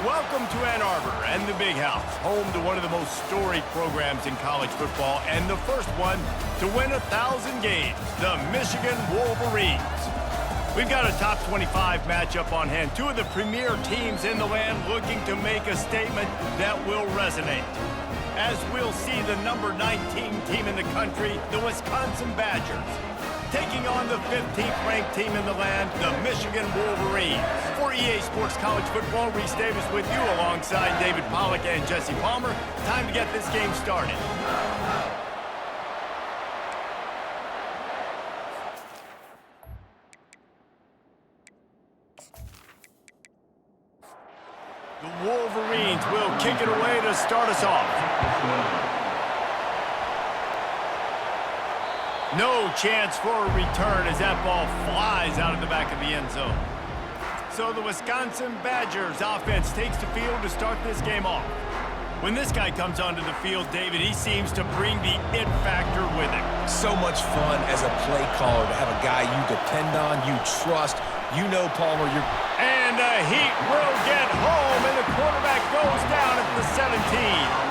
Welcome to Ann Arbor and the Big House, home to one of the most storied programs in college football and the first one to win 1,000 games, the Michigan Wolverines. We've got a top 25 matchup on hand, two of the premier teams in the land looking to make a statement that will resonate. As we'll see the number 19 team in the country, the Wisconsin Badgers, taking on the 15th ranked team in the land, the Michigan Wolverines. For EA Sports College Football, Reese Davis with you alongside David Pollack and Jesse Palmer. Time to get this game started. The Wolverines will kick it away to start us off. No chance for a return as that ball flies out of the back of the end zone. So the Wisconsin Badgers offense takes the field to start this game off. When this guy comes onto the field, David, he seems to bring the it factor with him. So much fun as a play caller to have a guy you depend on, you trust. You know, Palmer, you're... And the Heat will get home, and the quarterback goes down at the 17.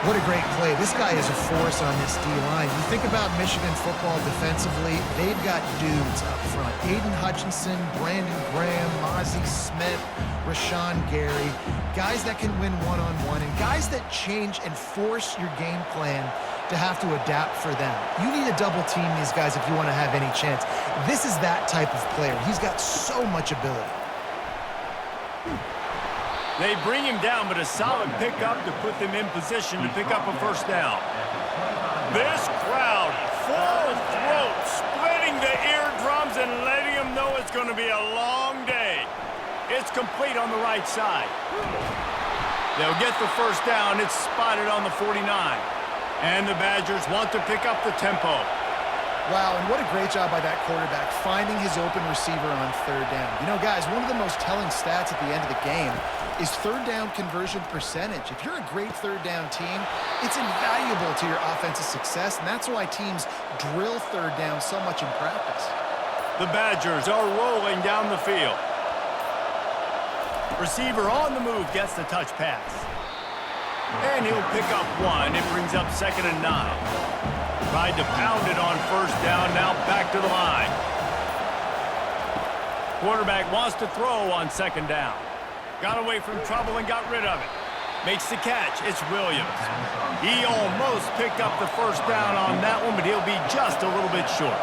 What a great play. This guy is a force on this D-line. You think about Michigan football defensively, they've got dudes up front. Aiden Hutchinson, Brandon Graham, Mozzie Smith, Rashawn Gary. Guys that can win one-on-one and guys that change and force your game plan to have to adapt for them. You need to double team these guys if you want to have any chance. This is that type of player. He's got so much ability. They bring him down, but a solid pickup to put them in position to pick up a first down. This crowd, full throat, splitting the eardrums and letting them know it's going to be a long day. It's complete on the right side. They'll get the first down. It's spotted on the 49. And the Badgers want to pick up the tempo. Wow, and what a great job by that quarterback, finding his open receiver on third down. You know, guys, one of the most telling stats at the end of the game is third down conversion percentage. If you're a great third down team, it's invaluable to your offensive success, and that's why teams drill third down so much in practice. The Badgers are rolling down the field. Receiver on the move gets the touch pass. And he'll pick up one. It brings up 2nd and 9. Tried to pound it on first down, now back to the line. Quarterback wants to throw on 2nd down. Got away from trouble and got rid of it. Makes the catch. It's Williams. He almost picked up the first down on that one, but he'll be just a little bit short.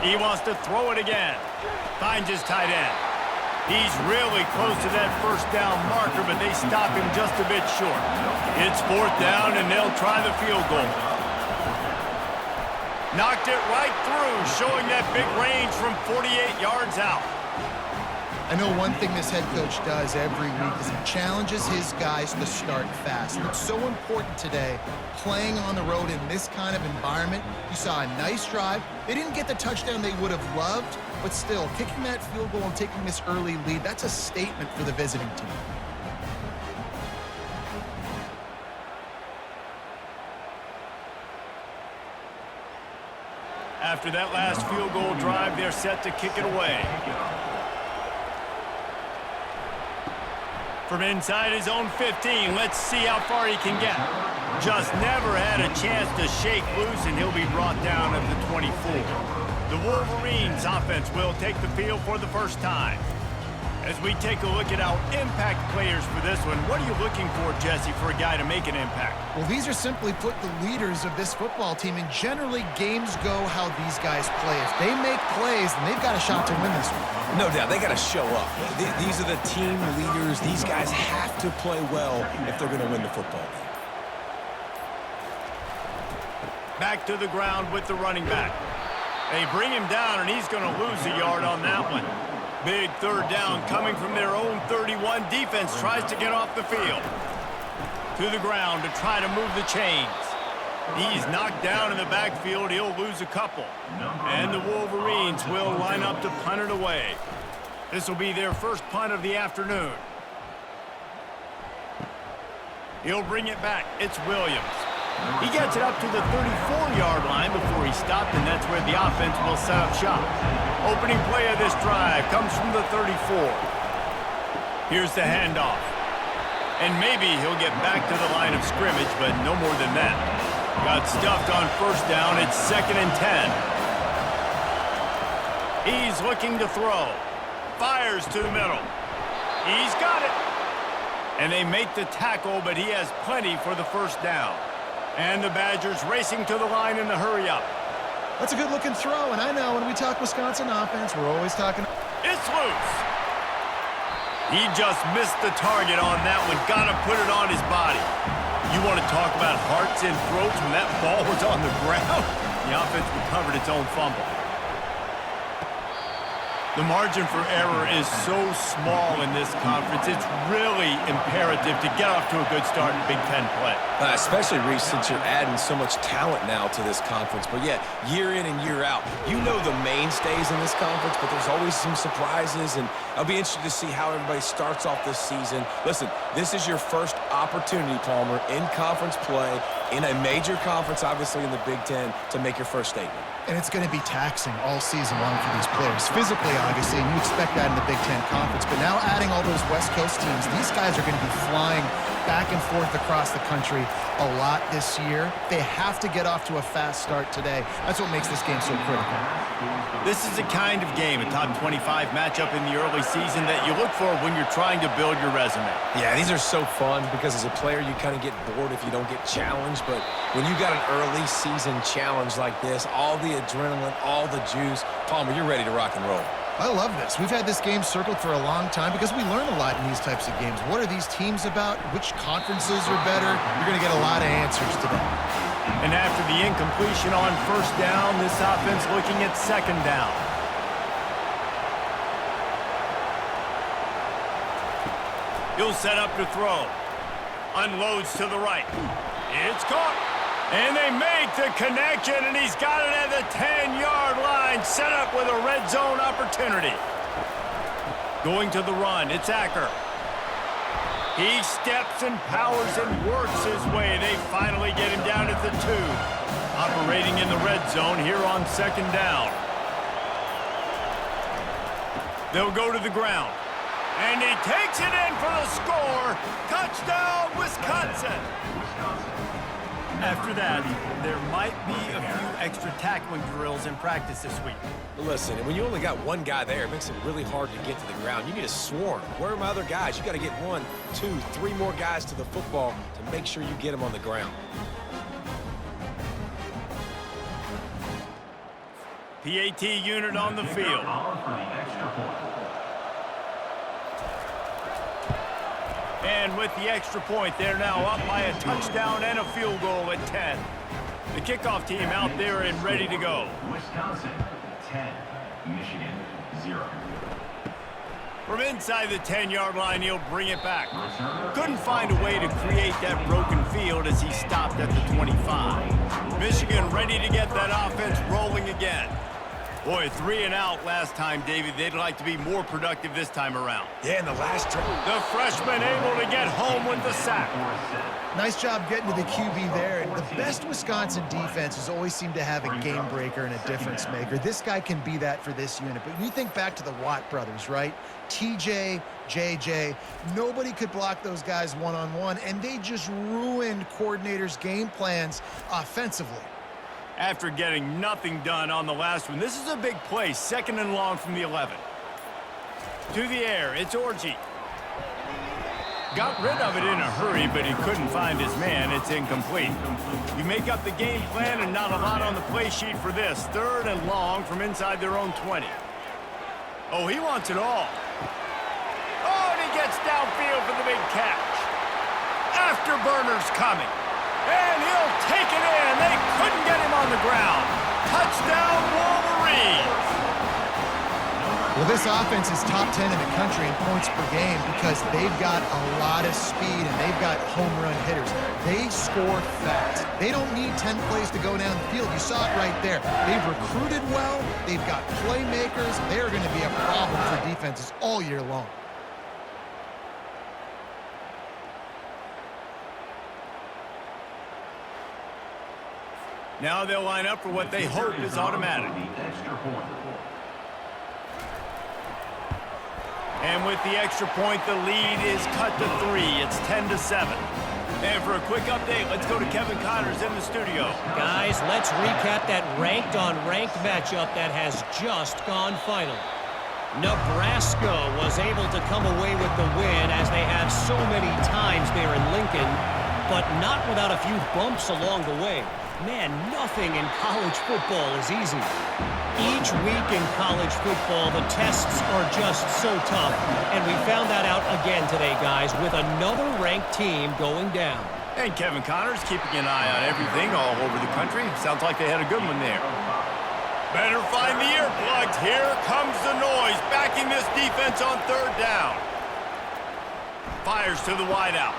He wants to throw it again. Finds his tight end. He's really close to that first down marker, but they stop him just a bit short. It's 4th down, and they'll try the field goal. Knocked it right through, showing that big range from 48 yards out. I know one thing this head coach does every week is he challenges his guys to start fast. And it's so important today, playing on the road in this kind of environment. You saw a nice drive. They didn't get the touchdown they would have loved, but still, kicking that field goal and taking this early lead, that's a statement for the visiting team. After that last field goal drive, they're set to kick it away. From inside his own 15, let's see how far he can get. Just never had a chance to shake loose, and he'll be brought down at the 24. The Wolverines offense will take the field for the first time. As we take a look at our impact players for this one, what are you looking for, Jesse, for a guy to make an impact? Well, these are simply put the leaders of this football team, and generally games go how these guys play. If they make plays, then they've got a shot to win this one. No doubt, they got to show up. These are the team leaders. These guys have to play well if they're going to win the football game. Back to the ground with the running back. They bring him down, and he's going to lose a yard on that one. Big third down coming from their own 31. Defense tries to get off the field. To the ground to try to move the chains. He's knocked down in the backfield. He'll lose a couple. And the Wolverines will line up to punt it away. This will be their first punt of the afternoon. He'll bring it back. It's Williams. He gets it up to the 34-yard line before he stopped, and that's where the offense will set up shop. Opening play of this drive comes from the 34. Here's the handoff. And maybe he'll get back to the line of scrimmage, but no more than that. Got stuffed on first down. It's 2nd and 10. He's looking to throw. Fires to the middle. He's got it. And they make the tackle, but he has plenty for the first down. And the Badgers racing to the line in the hurry-up. That's a good-looking throw, and I know when we talk Wisconsin offense, we're always talking... It's loose. He just missed the target on that one. Got to put it on his body. You want to talk about hearts and throats when that ball was on the ground? The offense recovered its own fumble. The margin for error is so small in this conference. It's really imperative to get off to a good start in Big Ten play. Especially, Reese, since you're adding so much talent now to this conference. But, yeah, year in and year out, you know the mainstays in this conference, but there's always some surprises, and I'll be interested to see how everybody starts off this season. Listen, this is your first opportunity, Palmer, in conference play, in a major conference, obviously in the Big Ten, to make your first statement. And it's going to be taxing all season long for these players. Physically, obviously, and you expect that in the Big Ten Conference. But now adding all those West Coast teams, these guys are going to be flying back and forth across the country a lot this year. They have to get off to a fast start today. That's what makes this game so critical. This is the kind of game, a top 25 matchup in the early season, that you look for when you're trying to build your resume. Yeah, these are so fun because as a player, you kind of get bored if you don't get challenged. But when you got an early season challenge like this, all the adrenaline, all the juice, Palmer, you're ready to rock and roll. I love this. We've had this game circled for a long time because we learn a lot in these types of games. What are these teams about? Which conferences are better? You're going to get a lot of answers today. And after the incompletion on first down, this offense looking at 2nd down. He'll set up to throw. Unloads to the right. It's caught. And they make the connection, and he's got it at the 10-yard line, set up with a red zone opportunity. Going to the run, it's Acker. He steps and powers and works his way. They finally get him down at the 2. Operating in the red zone here on 2nd down. They'll go to the ground. And he takes it in for the score. Touchdown, Wisconsin. After that, there might be a few extra tackling drills in practice this week. Listen, when you only got one guy there, it makes it really hard to get to the ground. You need a swarm. Where are my other guys? You got to get 1, 2, 3 more guys to the football to make sure you get them on the ground. PAT unit on the field. And with the extra point, they're now up by a touchdown and a field goal at 10. The kickoff team out there and ready to go. Wisconsin, 10. Michigan, 0. From inside the 10-yard line, he'll bring it back. Couldn't find a way to create that broken field as he stopped at the 25. Michigan ready to get that offense rolling again. Boy, 3 and out last time, David. They'd like to be more productive this time around. Yeah, in the last turn. The freshman able to get home with the sack. Nice job getting to the QB there. The best Wisconsin defenses always seem to have a game breaker and a difference maker. This guy can be that for this unit. But you think back to the Watt brothers, right? TJ, JJ, nobody could block those guys one-on-one, and they just ruined coordinators' game plans offensively. After getting nothing done on the last one, this is a big play, 2nd and long from the 11. To the air, it's Orji. Got rid of it in a hurry, but he couldn't find his man. It's incomplete. You make up the game plan and not a lot on the play sheet for this. 3rd and long from inside their own 20. Oh, he wants it all. Oh, and he gets downfield for the big catch. Afterburners coming. And he'll take it in. They couldn't get him on the ground. Touchdown, Wolverines. Well, this offense is top 10 in the country in points per game because they've got a lot of speed and they've got home run hitters. They score fast. They don't need 10 plays to go down the field. You saw it right there. They've recruited well. They've got playmakers. They're going to be a problem for defenses all year long. Now they'll line up for what they hope is automatic. The extra point. And with the extra point, the lead is cut to 3. It's 10-7. And for a quick update, let's go to Kevin Connors in the studio. Guys, let's recap that ranked-on-ranked matchup that has just gone final. Nebraska was able to come away with the win as they have so many times there in Lincoln, but not without a few bumps along the way. Man, nothing in college football is easy. Each week in college football, the tests are just so tough, and we found that out again today, guys, with another ranked team going down. And Kevin Connors keeping an eye on everything all over the country. Sounds like they had a good one there. Better find the earplugs. Here comes the noise, backing this defense on 3rd down. Fires to the wideout.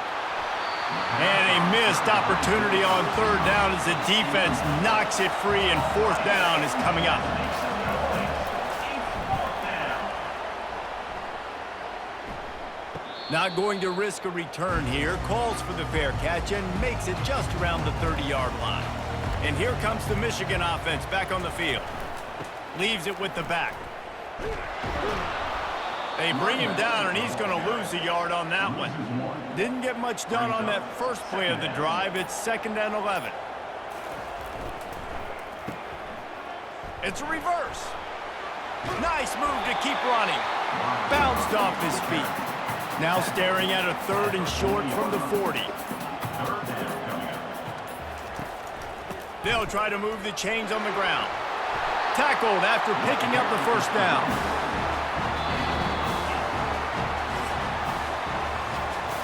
And a missed opportunity on 3rd down as the defense knocks it free, and 4th down is coming up. Not going to risk a return here. Calls for the fair catch and makes it just around the 30-yard line. And here comes the Michigan offense back on the field. Leaves it with the back. They bring him down, and he's going to lose a yard on that one. Didn't get much done on that first play of the drive. It's 2nd and 11. It's a reverse. Nice move to keep running. Bounced off his feet. Now staring at a 3rd and short from the 40. They'll try to move the chains on the ground. Tackled after picking up the 1st down.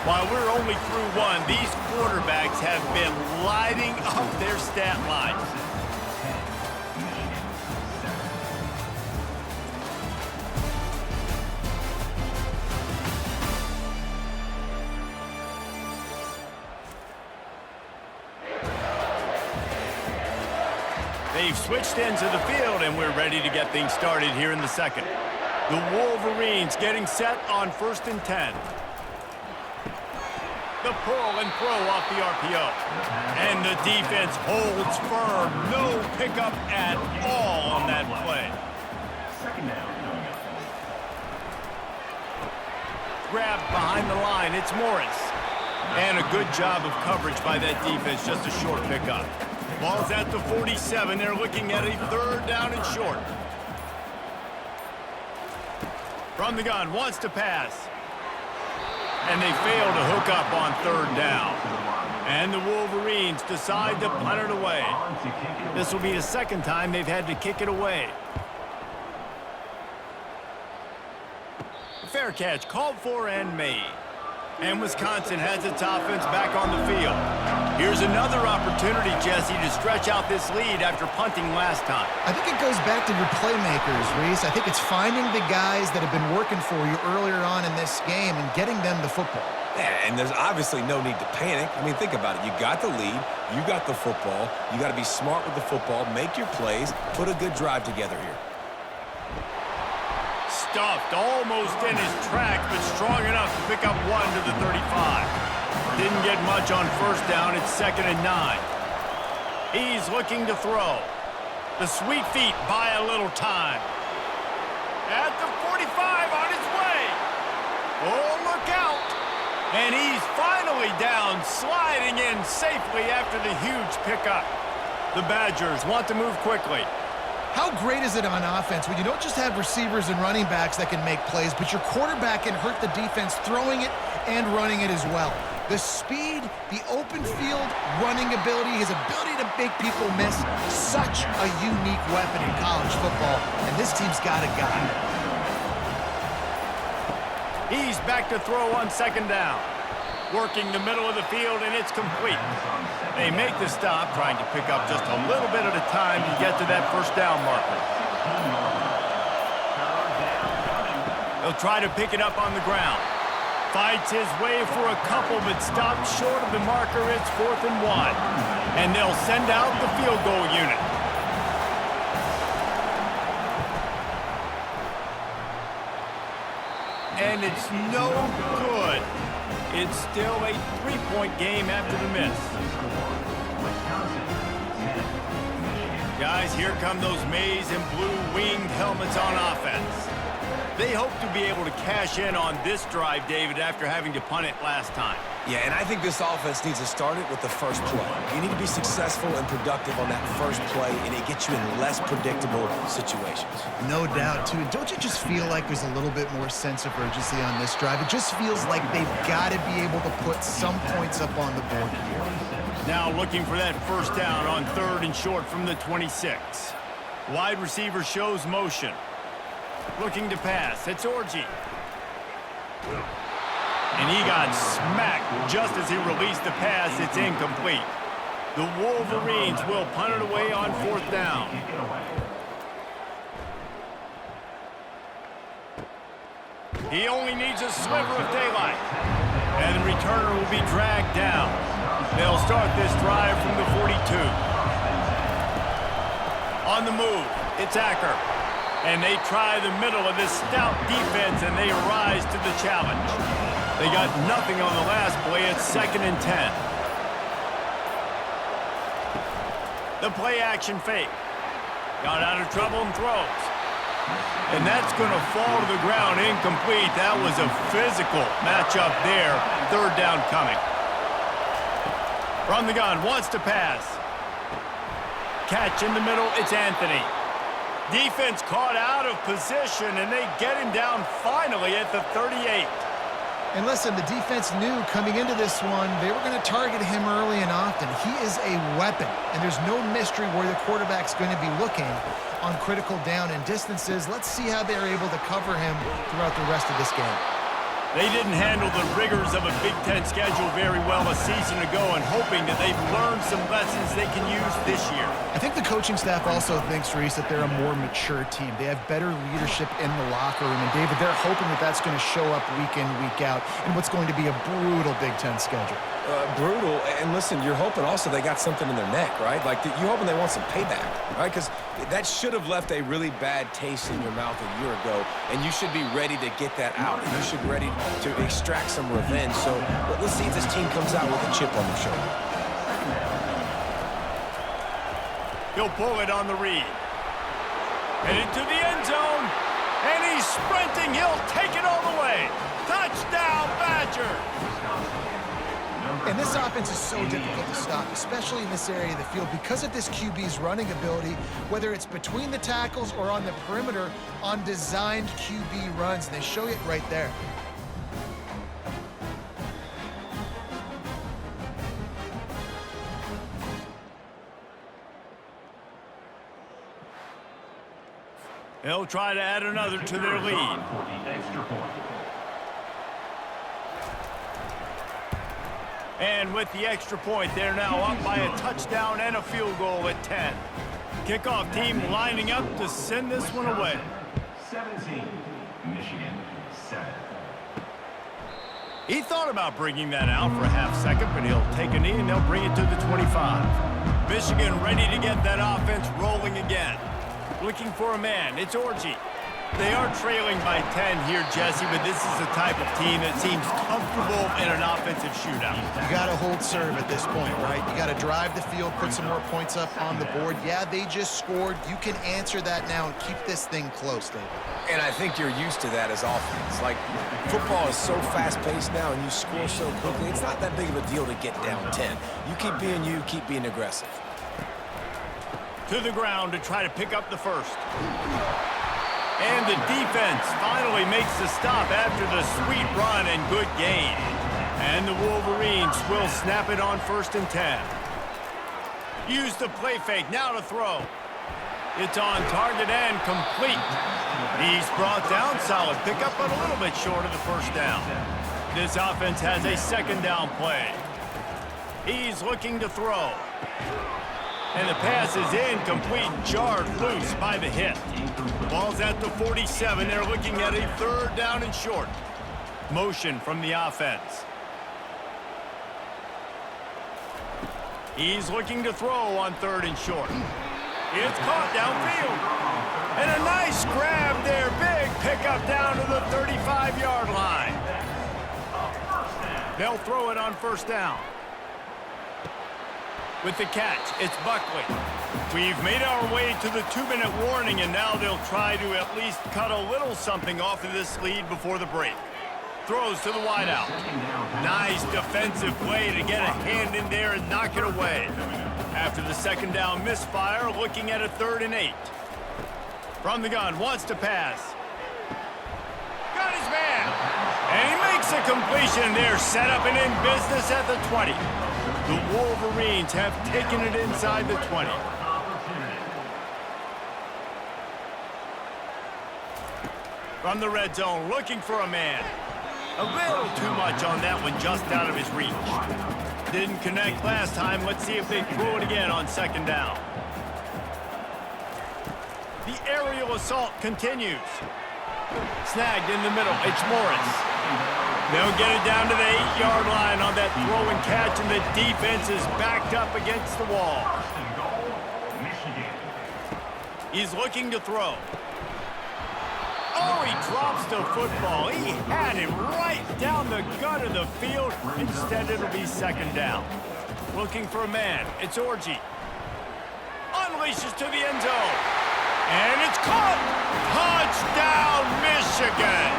While we're only through one, these quarterbacks have been lighting up their stat lines. They've switched ends of the field, and we're ready to get things started here in the 2nd. The Wolverines getting set on 1st and 10. The pull and throw off the RPO. And the defense holds firm. No pickup at all on that play. 2nd down coming up. Grabbed behind the line. It's Morris. And a good job of coverage by that defense. Just a short pickup. Ball's at the 47. They're looking at a 3rd down and short. From the gun. Wants to pass. And they fail to hook up on 3rd down. And the Wolverines decide to punt it away. This will be the 2nd time they've had to kick it away. Fair catch called for and made. And Wisconsin has its offense back on the field. Here's another opportunity, Jesse, to stretch out this lead after punting last time. I think it goes back to your playmakers, Reese. I think it's finding the guys that have been working for you earlier on in this game and getting them the football. Yeah, and there's obviously no need to panic. I mean, think about it. You got the lead. You got the football. You got to be smart with the football. Make your plays. Put a good drive together here. Stuffed almost in his track, but strong enough to pick up 1 to the 35. Didn't get much on 1st down. It's 2nd and 9. He's looking to throw. The sweet feet buy a little time. At the 45 on his way. Oh, look out. And he's finally down, sliding in safely after the huge pickup. The Badgers want to move quickly. How great is it on offense when you don't just have receivers and running backs that can make plays, but your quarterback can hurt the defense throwing it and running it as well. The speed, the open field, running ability, his ability to make people miss, such a unique weapon in college football, and this team's got a guy. He's back to throw on 2nd down. Working the middle of the field, and it's complete. They make the stop, trying to pick up just a little bit at a time to get to that 1st down marker. They'll try to pick it up on the ground. Fights his way for a couple, but stops short of the marker. It's 4th and 1. And they'll send out the field goal unit. And it's no good. It's still a 3-point game after the miss. Guys, here come those maize and blue winged helmets on offense. They hope to be able to cash in on this drive, David, after having to punt it last time. Yeah, and I think this offense needs to start it with the first play. You need to be successful and productive on that first play, and it gets you in less predictable situations. No doubt, too. Don't you just feel like there's a little bit more sense of urgency on this drive? It just feels like they've got to be able to put some points up on the board here. Now looking for that first down on 3rd and short from the 26. Wide receiver shows motion. Looking to pass. It's Orji. And he got smacked just as he released the pass. It's incomplete. The Wolverines will punt it away on 4th down. He only needs a sliver of daylight. And the returner will be dragged down. They'll start this drive from the 42. On the move, it's Acker. And they try the middle of this stout defense, and they rise to the challenge. They got nothing on the last play. It's 2nd and 10. The play action fake. Got out of trouble and throws. And that's going to fall to the ground incomplete. That was a physical matchup there. 3rd down coming. From the gun, wants to pass. Catch in the middle, it's Anthony. Defense caught out of position, and they get him down finally at the 38. And listen, the defense knew coming into this one, they were going to target him early and often. He is a weapon, and there's no mystery where the quarterback's going to be looking on critical down and distances. Let's see how they're able to cover him throughout the rest of this game. They didn't handle the rigors of a Big Ten schedule very well a season ago, and hoping that they've learned some lessons they can use this year. I think the coaching staff also thinks, Reese, that they're a more mature team. They have better leadership in the locker room. And, David, they're hoping that that's going to show up week in, week out in what's going to be a brutal Big Ten schedule. Brutal, and listen, you're hoping also they got something in their neck, right? Like, you're hoping they want some payback, right? Because that should have left a really bad taste in your mouth a year ago, and you should be ready to get that out. And you should be ready to extract some revenge. So let's see if this team comes out with a chip on their shoulder. He'll pull it on the read. And into the end zone. And he's sprinting. He'll take it all the way. Touchdown, Badger! And this offense is so difficult to stop, especially in this area of the field, because of this QB's running ability, whether it's between the tackles or on the perimeter on designed QB runs. And they show it right there. They'll try to add another to their lead. And with the extra point, they're now up by a touchdown and a field goal at 10. Kickoff team lining up to send this one away. 17, Michigan, 7. He thought about bringing that out for a half second, but he'll take a knee and they'll bring it to the 25. Michigan ready to get that offense rolling again. Looking for a man, it's Orji. They are trailing by 10 here, Jesse, but this is the type of team that seems comfortable in an offensive shootout. You got to hold serve at this point, right? You got to drive the field, put some more points up on the board. Yeah, they just scored. You can answer that now and keep this thing close, David. And I think you're used to that as offense. Like, football is so fast-paced now and you score so quickly, it's not that big of a deal to get down 10. You keep being you, keep being aggressive. To the ground to try to pick up the first. And the defense finally makes the stop after the sweet run and good gain. And the Wolverines will snap it on 1st and 10. Use the play fake, now to throw. It's on target and complete. He's brought down, solid pickup, but a little bit short of the first down. This offense has a 2nd down play. He's looking to throw. And the pass is incomplete, jarred loose by the hit. Ball's at the 47. They're looking at a 3rd down and short. Motion from the offense. He's looking to throw on 3rd and short. It's caught downfield. And a nice grab there. Big pickup down to the 35-yard line. They'll throw it on 1st down. With the catch, it's Buckley. We've made our way to the 2-minute warning, and now they'll try to at least cut a little something off of this lead before the break. Throws to the wideout. Nice defensive play to get a hand in there and knock it away. After the second down misfire, looking at a 3rd and 8. From the gun, wants to pass. Got his man. And he makes a completion there, set up and in business at the 20. The Wolverines have taken it inside the 20. From the red zone, looking for a man. A little too much on that one, just out of his reach. Didn't connect last time. Let's see if they throw it again on 2nd down. The aerial assault continues. Snagged in the middle. It's Morris. They'll get it down to the 8-yard line on that throw and catch, and the defense is backed up against the wall. He's looking to throw. Oh, he drops the football. He had him right down the gut of the field. Instead, it'll be 2nd down. Looking for a man. It's Orji. Unleashes to the end zone. And it's caught. Touchdown, Michigan.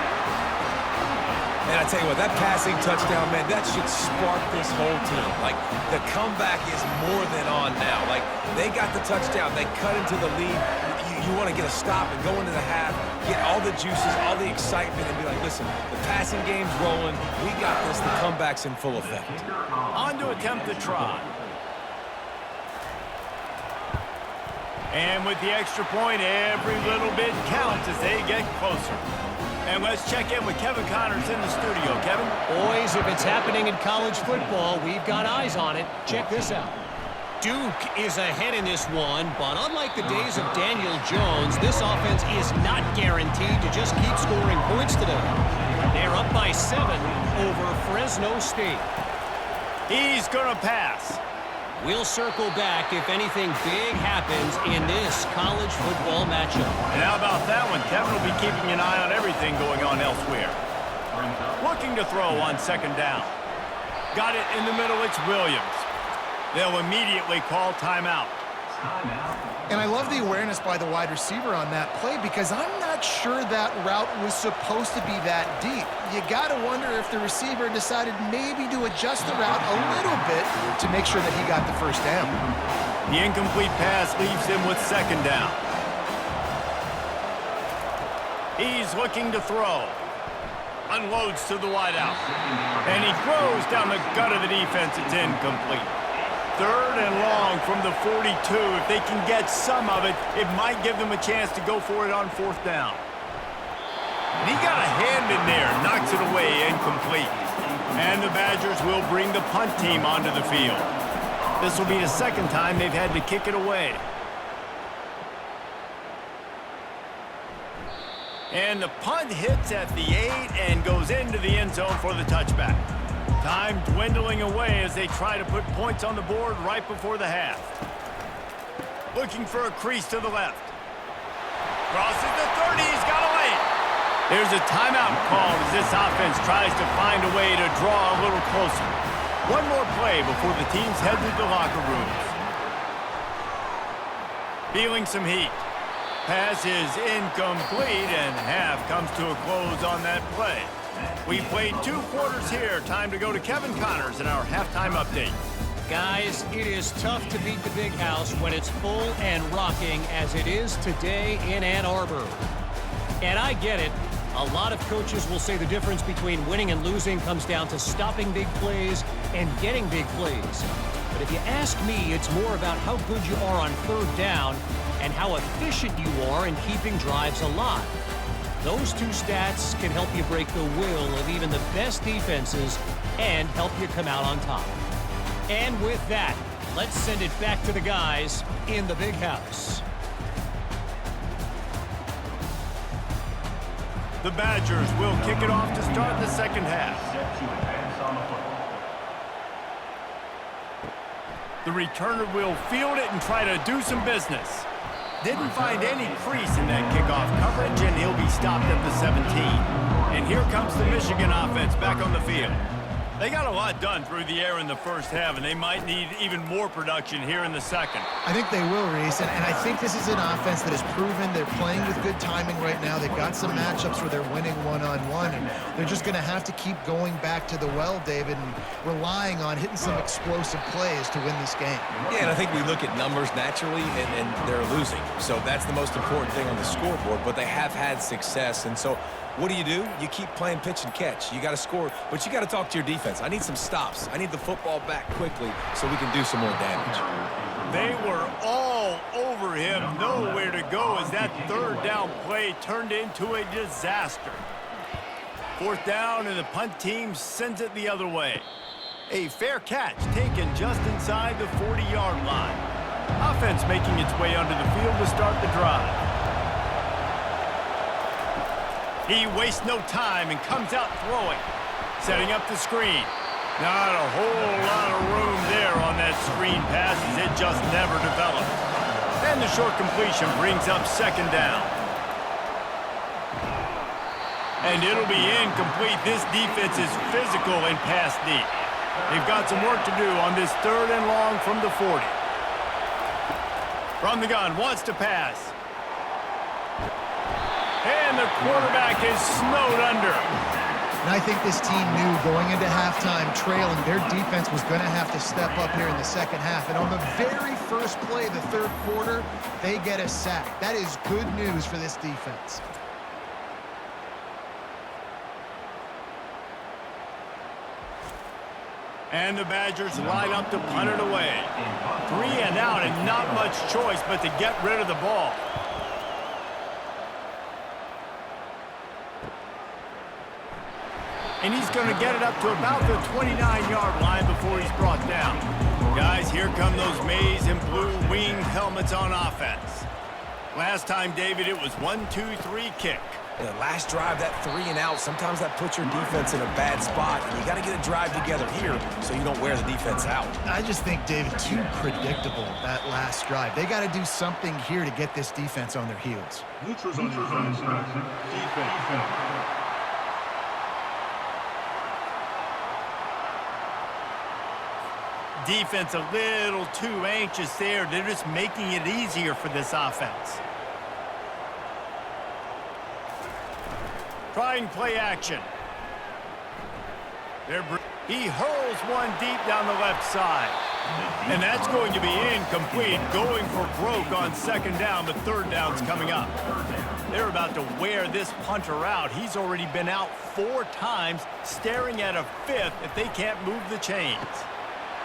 And I tell you what, that passing touchdown, man, that should spark this whole team. Like, the comeback is more than on now. Like, they got the touchdown. They cut into the lead. You want to get a stop and go into the half, get all the juices, all the excitement, and be like, listen, the passing game's rolling. We got this. The comeback's in full effect. On to attempt the try. And with the extra point, every little bit counts as they get closer. And let's check in with Kevin Connors in the studio. Kevin? Boys, if it's happening in college football, we've got eyes on it. Check this out. Duke is ahead in this one, but unlike the days of Daniel Jones, this offense is not guaranteed to just keep scoring points today. They're up by 7 over Fresno State. He's going to pass. We'll circle back if anything big happens in this college football matchup. And how about that one? Kevin will be keeping an eye on everything going on elsewhere. Looking to throw on 2nd down. Got it in the middle. It's Williams. They'll immediately call timeout. And I love the awareness by the wide receiver on that play because I'm not sure that route was supposed to be that deep. You got to wonder if the receiver decided maybe to adjust the route a little bit to make sure that he got the 1st down. The incomplete pass leaves him with 2nd down. He's looking to throw. Unloads to the wideout. And he throws down the gut of the defense. It's incomplete. 3rd and long from the 42. If they can get some of it, it might give them a chance to go for it on 4th down. And he got a hand in there, knocks it away, incomplete. And the Badgers will bring the punt team onto the field. This will be the 2nd time they've had to kick it away. And the punt hits at the 8 and goes into the end zone for the touchback. Time dwindling away as they try to put points on the board right before the half. Looking for a crease to the left. Crosses the 30, he's got a lane. There's a timeout called as this offense tries to find a way to draw a little closer. One more play before the teams head to the locker rooms. Feeling some heat. Pass is incomplete and half comes to a close on that play. We played 2 quarters here. Time to go to Kevin Connors in our halftime update. Guys, it is tough to beat the Big House when it's full and rocking as it is today in Ann Arbor. And I get it. A lot of coaches will say the difference between winning and losing comes down to stopping big plays and getting big plays. But if you ask me, it's more about how good you are on 3rd down and how efficient you are in keeping drives alive. Those 2 stats can help you break the will of even the best defenses and help you come out on top. And with that, let's send it back to the guys in the Big House. The Badgers will kick it off to start the 2nd half. The returner will field it and try to do some business. Didn't find any crease in that kickoff coverage, and he'll be stopped at the 17. And here comes the Michigan offense back on the field. They got a lot done through the air in the first half, and they might need even more production here in the second. I think they will, Reese, and I think this is an offense that has proven they're playing with good timing right now. They've got some matchups where they're winning one-on-one, and they're just going to have to keep going back to the well, David, and relying on hitting some explosive plays to win this game. Yeah, and I think we look at numbers naturally, and they're losing. So that's the most important thing on the scoreboard, but they have had success, and so what do? You keep playing pitch and catch. You got to score, but you got to talk to your defense. I need some stops. I need the football back quickly so we can do some more damage. They were all over him. Nowhere to go as that third down play turned into a disaster. Fourth down, and the punt team sends it the other way. A fair catch taken just inside the 40-yard line. Offense making its way under the field to start the drive. He wastes no time and comes out throwing. Setting up the screen. Not a whole lot of room there on that screen pass as it just never developed. And the short completion brings up second down. And it'll be incomplete. This defense is physical and pass deep. They've got some work to do on this third and long from the 40. From the gun, wants to pass. And the quarterback is snowed under. And I think this team knew going into halftime trailing, their defense was going to have to step up here in the second half. And on the very first play of the third quarter, they get a sack. That is good news for this defense. And the Badgers line up to punt it away. 3 and out and not much choice but to get rid of the ball. And he's going to get it up to about the 29-yard line before he's brought down. Guys, here come those maize and blue winged helmets on offense. Last time, David, it was 1-2-3 kick. The last drive, that 3 and out, sometimes that puts your defense in a bad spot, and you got to get a drive together here so you don't wear the defense out. I just think, David, too predictable, that last drive. They got to do something here to get this defense on their heels. Neutrals on defense. Defense a little too anxious there. They're just making it easier for this offense. Trying play action. He hurls one deep down the left side. And that's going to be incomplete. Going for broke on second down, but third down's coming up. They're about to wear this punter out. He's already been out 4 times, staring at a 5th if they can't move the chains.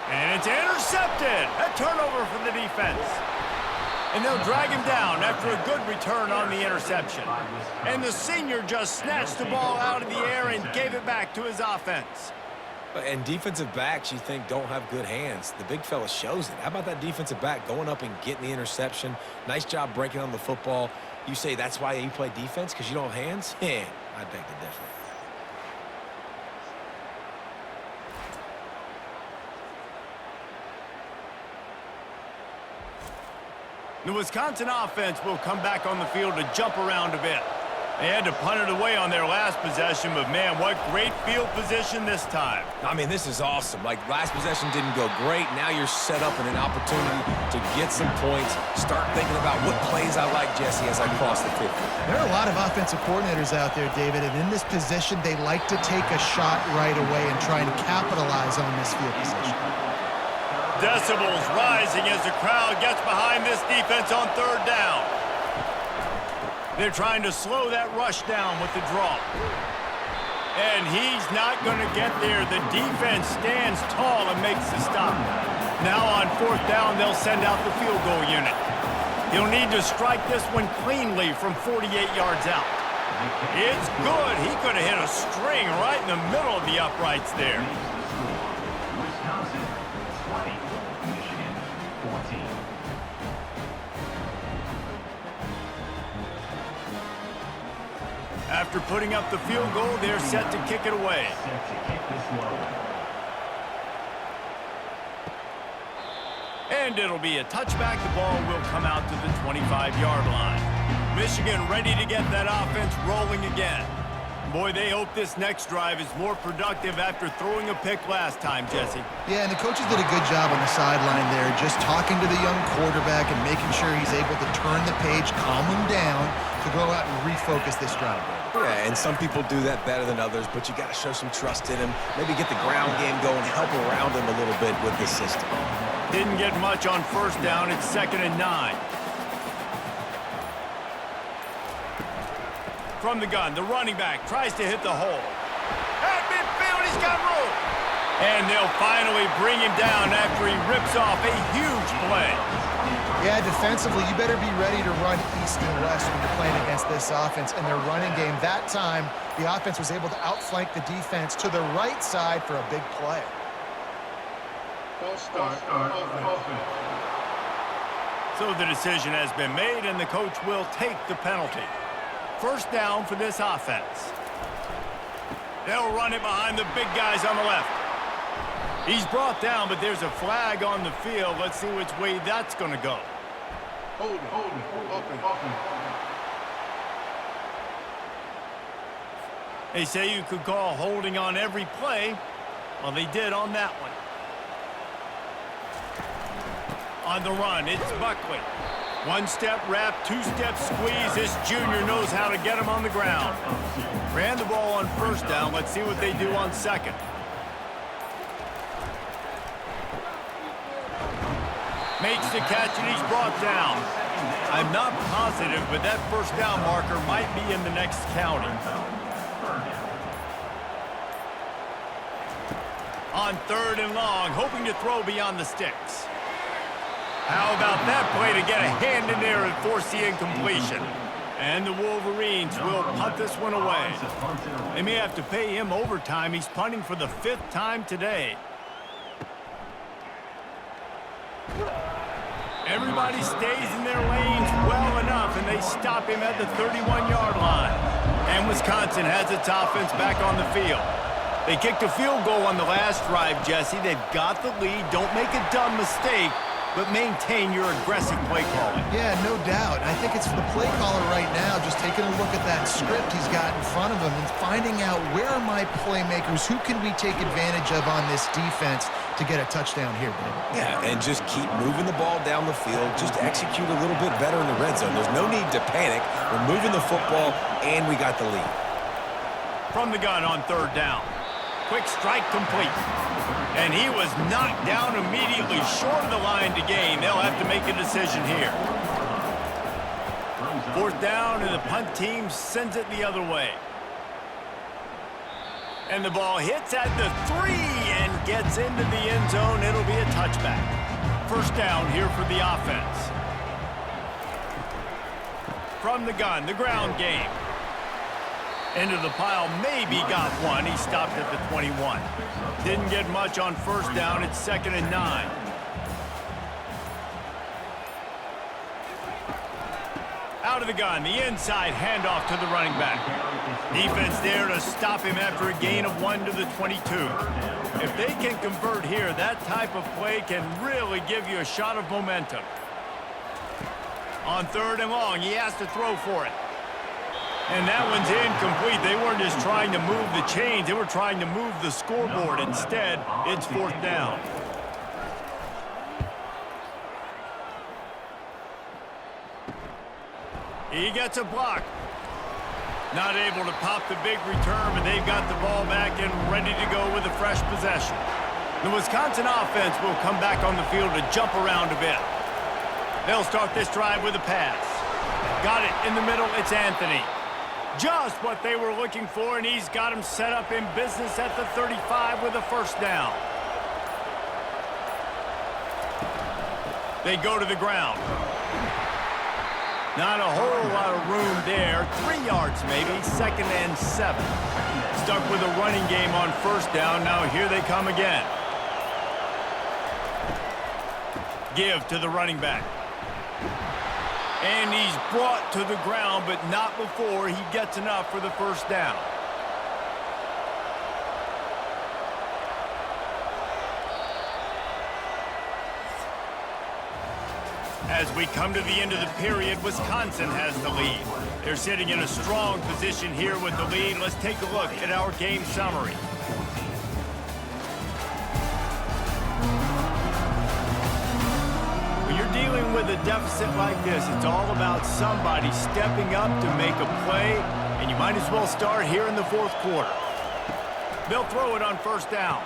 And it's intercepted. A turnover for the defense. And they'll drag him down after a good return on the interception. And the senior just snatched the ball out of the air and gave it back to his offense. And defensive backs, you think, don't have good hands. The big fella shows it. How about that defensive back going up and getting the interception? Nice job breaking on the football. You say that's why you play defense, because you don't have hands? Yeah, I beg to differ. The Wisconsin offense will come back on the field to jump around a bit. They had to punt it away on their last possession, but man, what great field position this time. I mean, this is awesome. Like, last possession didn't go great. Now you're set up in an opportunity to get some points. Start thinking about what plays I like, Jesse, as I cross the 50. There are a lot of offensive coordinators out there, David, and in this position, they like to take a shot right away and try and capitalize on this field position. Decibels rising as the crowd gets behind this defense on third down. They're trying to slow that rush down with the draw. And he's not going to get there. The defense stands tall and makes the stop. Now on fourth down, they'll send out the field goal unit. He'll need to strike this one cleanly from 48 yards out. It's good. He could have hit a string right in the middle of the uprights there. Wisconsin 20, Michigan 14. After putting up the field goal, they're set to kick it away. Set to kick this one. And it'll be a touchback. The ball will come out to the 25-yard line. Michigan ready to get that offense rolling again. Boy, they hope this next drive is more productive after throwing a pick last time, Jesse. Yeah, and the coaches did a good job on the sideline there, just talking to the young quarterback and making sure he's able to turn the page, calm him down, to go out and refocus this drive. Yeah, and some people do that better than others, but you got to show some trust in him. Maybe get the ground game going, help around him a little bit with this system. Didn't get much on first down. It's 2nd and 9. From the gun, the running back tries to hit the hole. At midfield, he's got room. And they'll finally bring him down after he rips off a huge play. Yeah, defensively, you better be ready to run east and west when you're playing against this offense and their running game. That time, the offense was able to outflank the defense to the right side for a big play. So the decision has been made, and the coach will take the penalty. First down for this offense. They'll run it behind the big guys on the left. He's brought down, but there's a flag on the field. Let's see which way that's going to go. Hold it, open. They say you could call holding on every play. Well, they did on that one. On the run, it's Buckley. One-step wrap, two-step squeeze. This junior knows how to get him on the ground. Ran the ball on first down. Let's see what they do on second. Makes the catch, and he's brought down. I'm not positive, but that first down marker might be in the next county. On 3rd and long, hoping to throw beyond the sticks. How about that play to get a hand in there and force the incompletion? And the Wolverines will punt this one away. They may have to pay him overtime. He's punting for the 5th time today. Everybody stays in their lanes well enough, and they stop him at the 31-yard line. And Wisconsin has its offense back on the field. They kicked a field goal on the last drive, Jesse. They've got the lead. Don't make a dumb mistake, but maintain your aggressive play calling. Yeah, no doubt. I think it's for the play caller right now, just taking a look at that script he's got in front of him and finding out where are my playmakers, who can we take advantage of on this defense to get a touchdown here, David. Yeah, and just keep moving the ball down the field. Just execute a little bit better in the red zone. There's no need to panic. We're moving the football, and we got the lead. From the gun on 3rd down. Quick strike complete. And he was knocked down immediately short of the line to gain. They'll have to make a decision here. 4th down, and the punt team sends it the other way. And the ball hits at the 3 and gets into the end zone. It'll be a touchback. First down here for the offense. From the gun, the ground game. Into the pile, maybe got one. He stopped at the 21. Didn't get much on first down. It's 2nd and 9. Out of the gun, the inside handoff to the running back. Defense there to stop him after a gain of 1 to the 22. If they can convert here, that type of play can really give you a shot of momentum. On 3rd and long, he has to throw for it. And that one's incomplete. They weren't just trying to move the chains. They were trying to move the scoreboard. Instead, it's 4th down. He gets a block. Not able to pop the big return, but they've got the ball back and ready to go with a fresh possession. The Wisconsin offense will come back on the field to jump around a bit. They'll start this drive with a pass. Got it in the middle. It's Anthony. Just what they were looking for, and he's got him set up in business at the 35 with a first down. They go to the ground. Not a whole lot of room there. 3 yards maybe, 2nd and 7. Stuck with a running game on first down. Now here they come again. Give to the running back. And he's brought to the ground, but not before he gets enough for the first down. As we come to the end of the period, Wisconsin has the lead. They're sitting in a strong position here with the lead. Let's take a look at our game summary. When you're dealing with a deficit like this, it's all about somebody stepping up to make a play, and you might as well start here in the fourth quarter. They'll throw it on first down.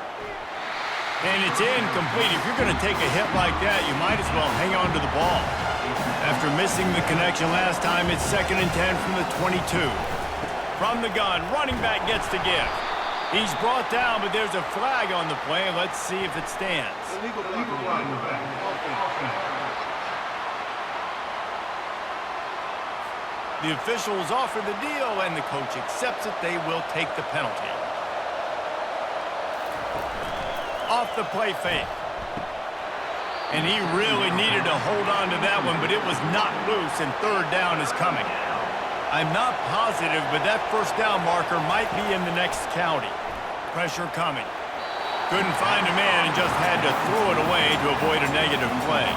And it's incomplete. If you're going to take a hit like that, you might as well hang on to the ball. After missing the connection last time, it's 2nd and 10 from the 22. From the gun, running back gets to give. He's brought down, but there's a flag on the play. Let's see if it stands. The officials offer the deal, and the coach accepts it. They will take the penalty. Off the play fake. And he really needed to hold on to that one, but it was not loose, and 3rd down is coming. I'm not positive, but that first down marker might be in the next county. Pressure coming. Couldn't find a man and just had to throw it away to avoid a negative play.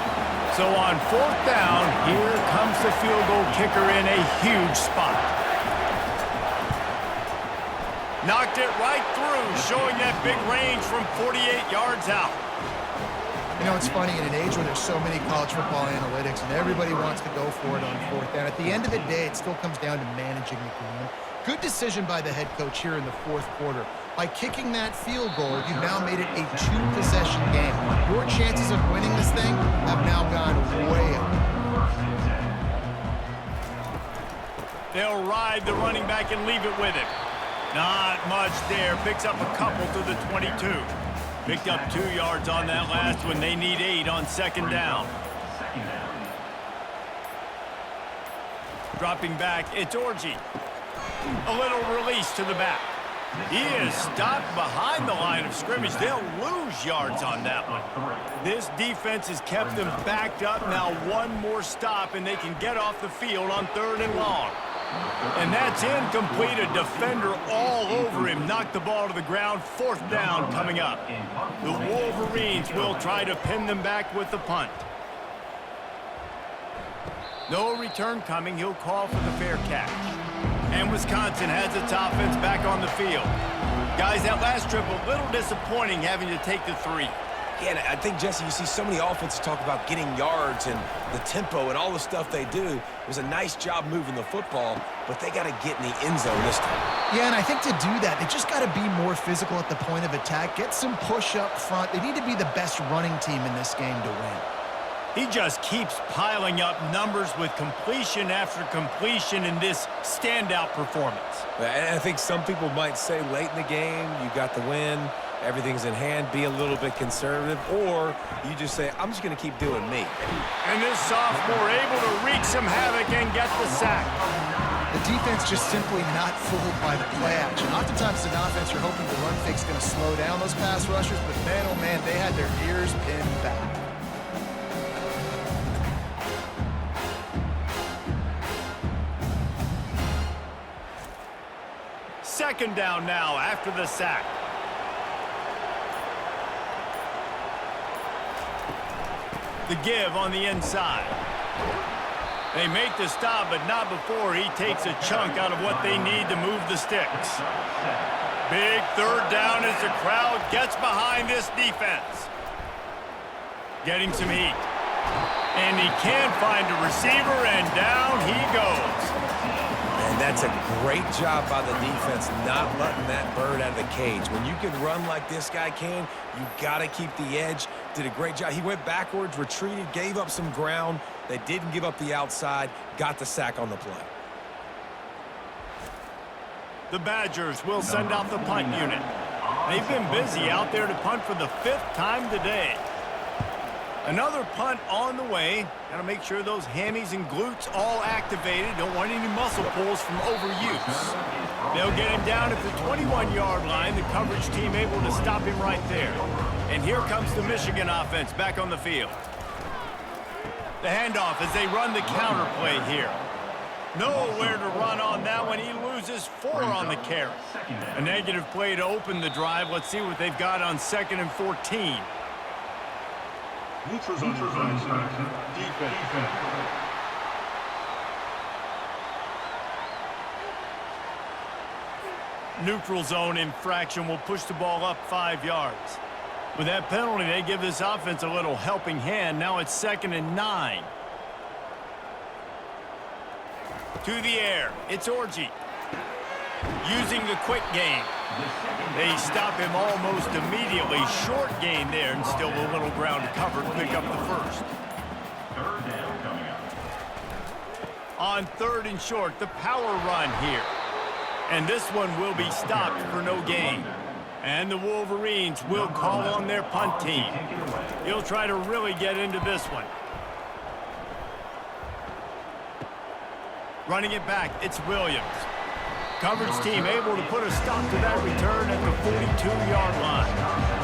So on 4th down, here comes the field goal kicker in a huge spot. Knocked it right through, showing that big range from 48 yards out. You know, it's funny, in an age where there's so many college football analytics and everybody wants to go for it on 4th down, at the end of the day, it still comes down to managing the game. Good decision by the head coach here in the 4th quarter. By kicking that field goal, you've now made it a 2-possession game. Your chances of winning this thing have now gone way up. They'll ride the running back and leave it with him. Not much there. Picks up a couple to the 22. Picked up 2 yards on that last one. They need 8 on 2nd down. Dropping back, it's Orji. A little release to the back. He is stopped behind the line of scrimmage. They'll lose yards on that one. This defense has kept them backed up. Now one more stop, and they can get off the field on 3rd and long. And that's incomplete. A defender all over him. Knocked the ball to the ground. 4th down coming up. The Wolverines will try to pin them back with the punt. No return coming. He'll call for the fair catch. And Wisconsin has its offense back on the field. Guys, that last trip, a little disappointing having to take the 3. Yeah, and I think, Jesse, you see so many offenses talk about getting yards and the tempo and all the stuff they do. It was a nice job moving the football, but they got to get in the end zone this time. Yeah, and I think to do that, they just got to be more physical at the point of attack, get some push up front. They need to be the best running team in this game to win. He just keeps piling up numbers with completion after completion in this standout performance. And I think some people might say late in the game, you got the win, everything's in hand, be a little bit conservative, or you just say, I'm just going to keep doing me. And this sophomore able to wreak some havoc and get the sack. The defense just simply not fooled by the play action. Oftentimes, an offense, you're hoping the run fake's going to slow down those pass rushers, but man, oh man, they had their ears pinned back. Second down now after the sack. The give on the inside. They make the stop, but not before he takes a chunk out of what they need to move the sticks. Big 3rd down as the crowd gets behind this defense. Getting some heat. And he can't find a receiver, and down he goes. And that's a great job by the defense, not letting that bird out of the cage. When you can run like this guy can, you got to keep the edge. Did a great job. He went backwards, retreated, gave up some ground. They didn't give up the outside, got the sack on the play. The Badgers will send out the punt unit. They've been busy out there to punt for the 5th time today. Another punt on the way. Got to make sure those hammies and glutes all activated. Don't want any muscle pulls from overuse. They'll get him down at the 21-yard line. The coverage team able to stop him right there. And here comes the Michigan offense back on the field. The handoff as they run the counter play here. Nowhere to run on that one. He loses 4 on the carry. A negative play to open the drive. Let's see what they've got on 2nd and 14. Neutrals on defense. Neutral zone infraction will push the ball up 5 yards. With that penalty, they give this offense a little helping hand. Now it's 2nd and 9. To the air, it's Orji. Using the quick game. They stop him almost immediately. Short gain there, and still a little ground covered. Pick up the first. Third down coming up. On 3rd and short, the power run here. And this one will be stopped for no gain. And the Wolverines will call on their punt team. He'll try to really get into this one. Running it back, it's Williams. Coverage team able to put a stop to that return at the 42-yard line.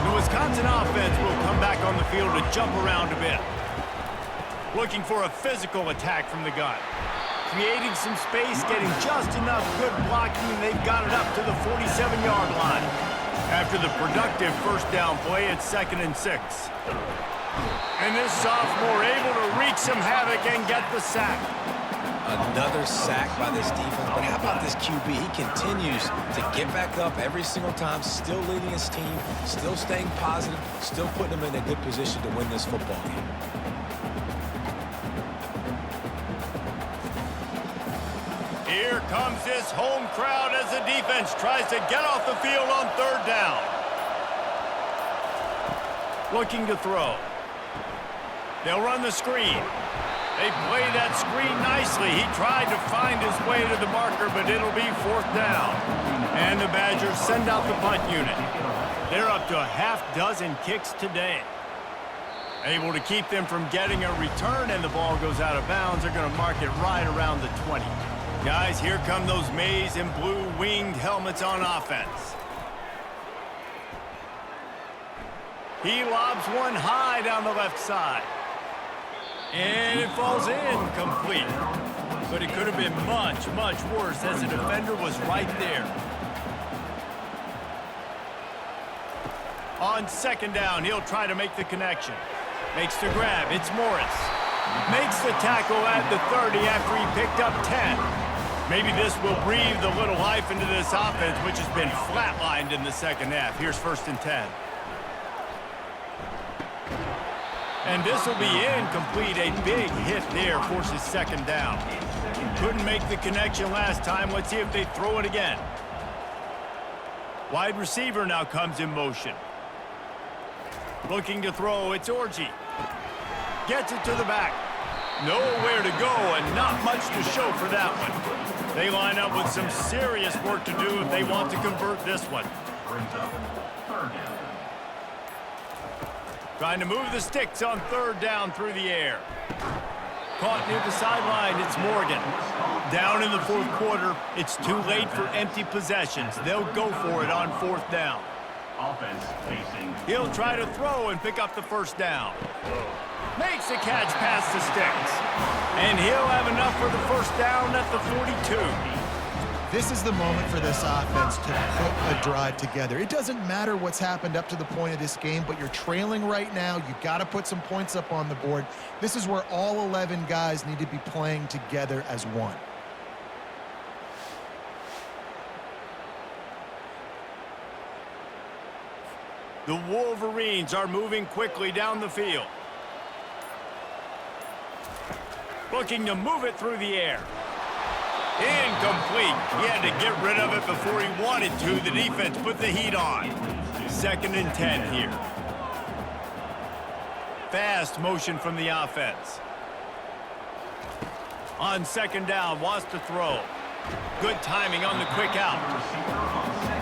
The Wisconsin offense will come back on the field to jump around a bit. Looking for a physical attack from the gun. Creating some space, getting just enough good blocking, and they've got it up to the 47-yard line. After the productive first down play, it's 2nd and 6. And this sophomore able to wreak some havoc and get the sack. Another sack by this defense, but how about this QB? He continues to get back up every single time, still leading his team, still staying positive, still putting them in a good position to win this football game. Here comes this home crowd as the defense tries to get off the field on 3rd down. Looking to throw. They'll run the screen. They play that screen nicely. He tried to find his way to the marker, but it'll be 4th down. And the Badgers send out the punt unit. They're up to a half-dozen kicks today. Able to keep them from getting a return, and the ball goes out of bounds. They're going to mark it right around the 20. Guys, here come those maize and blue winged helmets on offense. He lobs one high down the left side. And it falls in complete. But it could have been much, much worse as the defender was right there. On 2nd down, he'll try to make the connection. Makes the grab. It's Morris. Makes the tackle at the 30 after he picked up 10. Maybe this will breathe a little life into this offense, which has been flatlined in the 2nd half. Here's 1st and 10. And this will be incomplete. A big hit there forces 2nd down. Couldn't make the connection last time. Let's see if they throw it again. Wide receiver now comes in motion. Looking to throw, it's Orji. Gets it to the back. Nowhere to go and not much to show for that one. They line up with some serious work to do if they want to convert this one. Brings up 3rd down. Trying to move the sticks on 3rd down through the air. Caught near the sideline, it's Morgan. Down in the 4th quarter, it's too late for empty possessions. They'll go for it on 4th down. Offense facing. He'll try to throw and pick up the 1st down. Makes the catch past the sticks. And he'll have enough for the 1st down at the 42. This is the moment for this offense to put a drive together. It doesn't matter what's happened up to the point of this game, but you're trailing right now. You got to put some points up on the board. This is where all 11 guys need to be playing together as one. The Wolverines are moving quickly down the field. Looking to move it through the air. Incomplete. He had to get rid of it before he wanted to. The defense put the heat on. 2nd and 10 here. Fast motion from the offense. On 2nd down, wants to throw. Good timing on the quick out.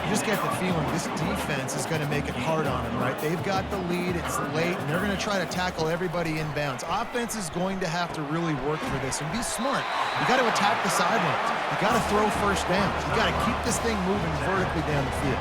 You just get the feeling this defense is going to make it hard on them, right? They've got the lead, it's late, and they're going to try to tackle everybody inbounds. Offense is going to have to really work for this and be smart. You got to attack the sidelines. You got to throw 1st downs. You got to keep this thing moving vertically down the field.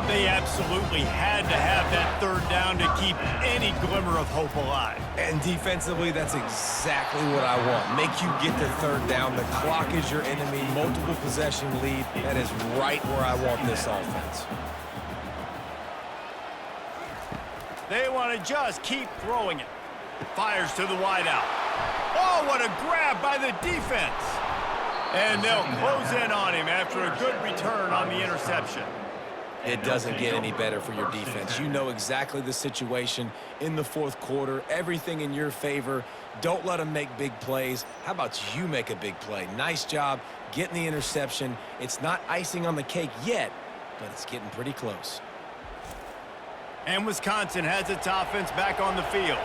They absolutely had to have that 3rd down to keep any glimmer of hope alive. And defensively, that's exactly what I want. Make you get to 3rd down. The clock is your enemy. Multiple possession lead. That is right where I want this offense. They want to just keep throwing it. Fires to the wideout. Oh, what a grab by the defense. And they'll close in on him after a good return on the interception. It doesn't get any better for your defense. You know exactly the situation in the fourth quarter, everything in your favor. Don't let them make big plays. How about you make a big play? Nice job getting the interception. It's not icing on the cake yet, but it's getting pretty close. And Wisconsin has its offense back on the field.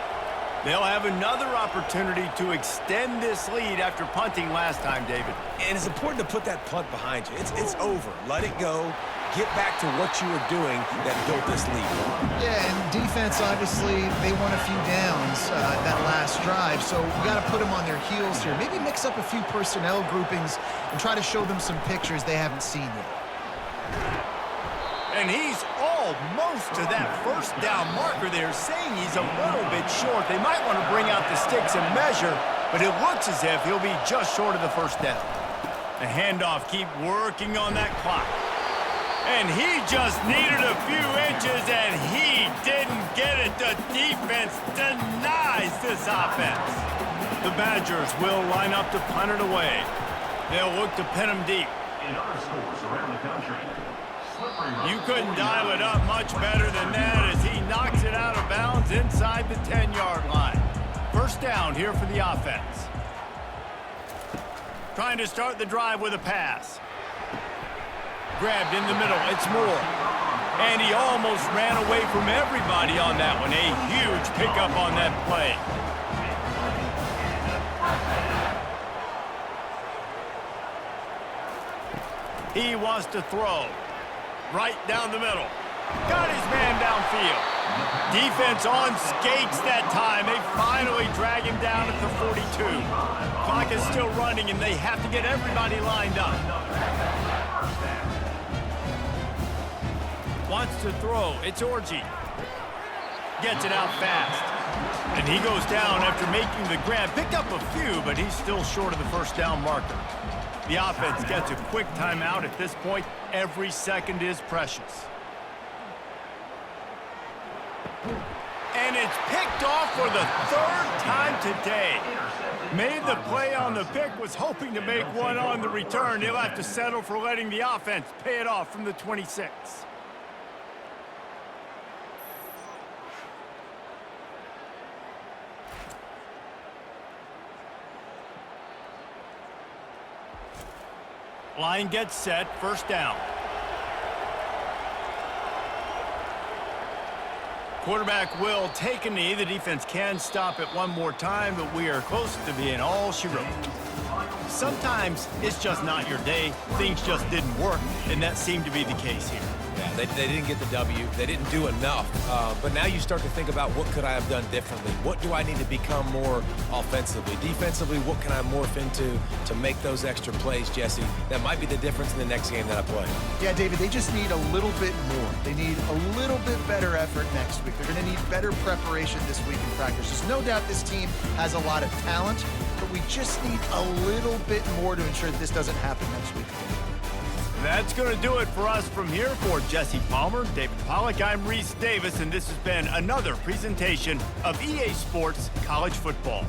They'll have another opportunity to extend this lead after punting last time, David. And it's important to put that punt behind you. It's over. Let it go. Get back to what you were doing that built this lead. Yeah, and defense, obviously, they won a few downs that last drive, so we got to put them on their heels here. Maybe mix up a few personnel groupings and try to show them some pictures they haven't seen yet. And he's almost to that first down marker there, saying he's a little bit short. They might want to bring out the sticks and measure, but it looks as if he'll be just short of the first down. The handoff, keep working on that clock. And he just needed a few inches, and he didn't get it. The defense denies this offense. The Badgers will line up to punt it away. They'll look to pin him deep. In other schools around the country, You couldn't dial it up much better than that as he knocks it out of bounds inside the 10-yard line. First down here for the offense. Trying to start the drive with a pass. Grabbed in the middle, it's Moore. And he almost ran away from everybody on that one. A huge pickup on that play. He wants to throw. Right down the middle. Got his man downfield. Defense on skates that time. They finally drag him down at the 42. Clock is still running, and they have to get everybody lined up. Wants to throw. It's Orji. Gets it out fast. And he goes down after making the grab. Picked up a few, but he's still short of the first down marker. The offense gets a quick timeout at this point. Every second is precious. And it's picked off for the third time today. Made the play on the pick, was hoping to make one on the return. He'll have to settle for letting the offense pay it off from the 26. Line gets set, first down. Quarterback will take a knee. The defense can stop it one more time, but we are close to being all she wrote. Sometimes it's just not your day. Things just didn't work, and that seemed to be the case here. Yeah, they didn't get the W. They didn't do enough. But now you start to think about what could I have done differently? What do I need to become more offensively? Defensively, what can I morph into to make those extra plays, Jesse? That might be the difference in the next game that I play. Yeah, David, they just need a little bit more. They need a little bit better effort next week. They're going to need better preparation this week in practice. There's no doubt this team has a lot of talent, but we just need a little bit more to ensure that this doesn't happen next week. That's going to do it for us from here. For Jesse Palmer, David Pollack, I'm Reese Davis, and this has been another presentation of EA Sports College Football.